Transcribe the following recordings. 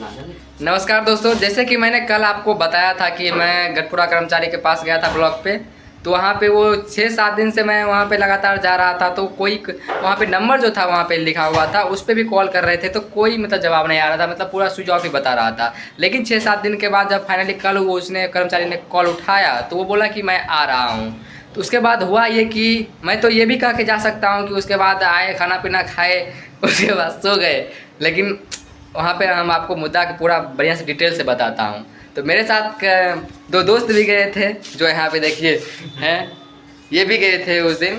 नमस्कार दोस्तों, जैसे कि मैंने कल आपको बताया था कि मैं गढ़पुरा कर्मचारी के पास गया था ब्लॉक पे। तो वहाँ पे वो 6-7 दिन से मैं वहाँ पे लगातार जा रहा था। तो कोई वहाँ पे नंबर जो था वहाँ पे लिखा हुआ था, उस पर भी कॉल कर रहे थे तो कोई मतलब जवाब नहीं आ रहा था, मतलब पूरा स्विच ऑफ ही बता रहा था। लेकिन 6-7 दिन के बाद जब फाइनली कल वो उसने कर्मचारी ने कॉल उठाया तो वो बोला कि मैं आ रहा हूँ। तो उसके बाद हुआ ये कि मैं तो ये भी कह के जा सकता हूँ कि उसके बाद आए, खाना पीना खाए, उसके बाद सो गए। लेकिन वहाँ पे हम आपको मुद्दा के पूरा बढ़िया से डिटेल से बताता हूँ। तो मेरे साथ दो दोस्त भी गए थे, जो यहाँ पे देखिए हैं, ये भी गए थे उस दिन।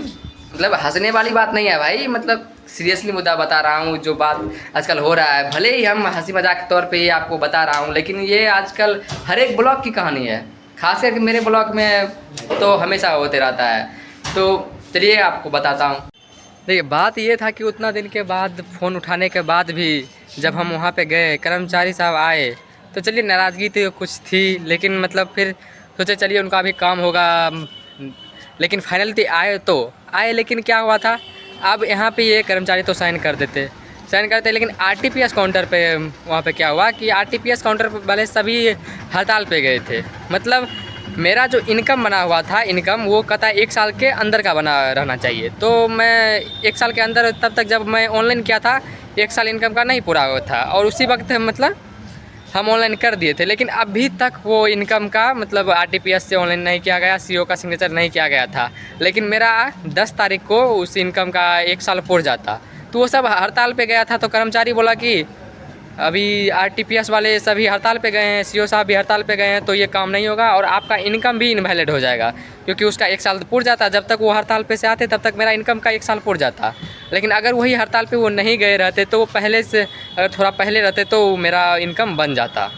मतलब हंसने वाली बात नहीं है भाई, मतलब सीरियसली मुद्दा बता रहा हूँ। जो बात आजकल हो रहा है, भले ही हम हंसी मजाक के तौर पे ये आपको बता रहा हूँ, लेकिन ये आजकल हर एक ब्लॉग की कहानी है। खास करके मेरे ब्लॉग में तो हमेशा होते रहता है। तो चलिए आपको बताता हूँ। देखिए, बात ये था कि उतना दिन के बाद फ़ोन उठाने के बाद भी जब हम वहाँ पे गए, कर्मचारी साहब आए, तो चलिए नाराज़गी तो कुछ थी, लेकिन मतलब फिर सोचे चलिए उनका भी काम होगा। लेकिन फाइनली आए तो आए, लेकिन क्या हुआ था, अब यहाँ पे ये कर्मचारी तो साइन करते, लेकिन आरटीपीएस काउंटर पे वहाँ पे क्या हुआ कि आरटीपीएस काउंटर वाले सभी हड़ताल पे गए थे। मतलब मेरा जो इनकम बना हुआ था, इनकम वो कहता है 1 साल के अंदर का बना रहना चाहिए। तो मैं 1 साल के अंदर, तब तक जब मैं ऑनलाइन किया था 1 साल इनकम का नहीं पूरा हुआ था, और उसी वक्त मतलब हम ऑनलाइन कर दिए थे। लेकिन अभी तक वो इनकम का मतलब आरटीपीएस से ऑनलाइन नहीं किया गया, सीओ का सिग्नेचर नहीं किया गया था। लेकिन मेरा 10 तारीख को उस इनकम का 1 साल पूरा जाता। तो वो सब हड़ताल पे गया था। तो कर्मचारी बोला कि अभी आरटीपीएस वाले सभी हड़ताल पे गए हैं, सीओ साहब भी हड़ताल पे गए हैं, तो ये काम नहीं होगा और आपका इनकम भी इनवैलिड हो जाएगा, क्योंकि उसका 1 साल पूरा जाता। जब तक वो हड़ताल पे से आते तब तक मेरा इनकम का 1 साल पूरा जाता। लेकिन अगर वही हड़ताल पे वो नहीं गए रहते, तो वो पहले से अगर थोड़ा पहले रहते तो मेरा इनकम बन जाता।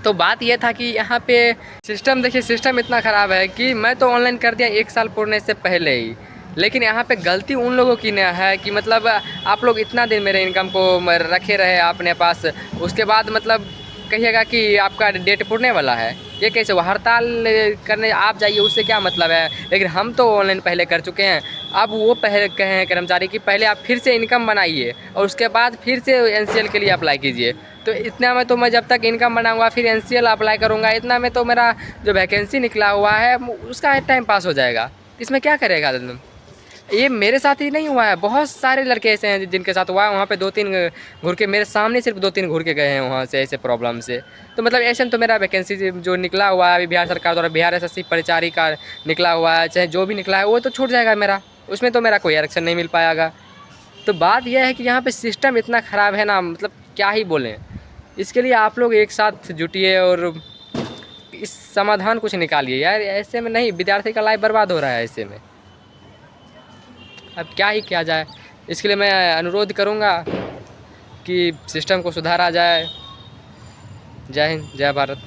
तो बात ये था कि यहाँ पे सिस्टम, देखिए सिस्टम इतना ख़राब है कि मैं तो ऑनलाइन कर दिया 1 साल पूरने से पहले ही। लेकिन यहाँ पे गलती उन लोगों की न है कि मतलब आप लोग इतना दिन मेरे इनकम को रखे रहे अपने पास, उसके बाद मतलब कहिएगा कि आपका डेट पुरने वाला है। ये कैसे वो हड़ताल करने आप जाइए, उससे क्या मतलब है। लेकिन हम तो ऑनलाइन पहले कर चुके हैं। अब वो पहले कहे हैं कर्मचारी कि पहले आप फिर से इनकम बनाइए और उसके बाद फिर से एनसीएल के लिए अप्लाई कीजिए। तो इतना में तो मैं जब तक इनकम बनाऊंगा फिर एनसीएल अप्लाई करूंगा, इतना में तो मेरा जो वैकेंसी निकला हुआ है उसका टाइम पास हो जाएगा। इसमें क्या करेगा। ये मेरे साथ ही नहीं हुआ है, बहुत सारे लड़के ऐसे हैं जिनके साथ हुआ है। वहाँ पे 2-3 घूर के मेरे सामने सिर्फ 2-3 घूर के गए हैं वहाँ से ऐसे प्रॉब्लम से। तो मतलब ऐसे में तो मेरा वैकेंसी जो निकला हुआ है अभी बिहार सरकार द्वारा, बिहार एसएससी परिचारी का निकला हुआ है, चाहे जो भी निकला है वो तो छूट जाएगा मेरा, उसमें तो मेरा कोई आरक्षण नहीं मिल पाएगा। तो बात यह है कि यहाँ पे सिस्टम इतना ख़राब है ना, मतलब क्या ही बोलें। इसके लिए आप लोग एक साथ जुटिए और इस समाधान कुछ निकालिए यार। ऐसे में नहीं, विद्यार्थी का लाइफ बर्बाद हो रहा है ऐसे में। अब क्या ही किया जाए। इसके लिए मैं अनुरोध करूँगा कि सिस्टम को सुधारा जाए। जय हिंद, जय भारत।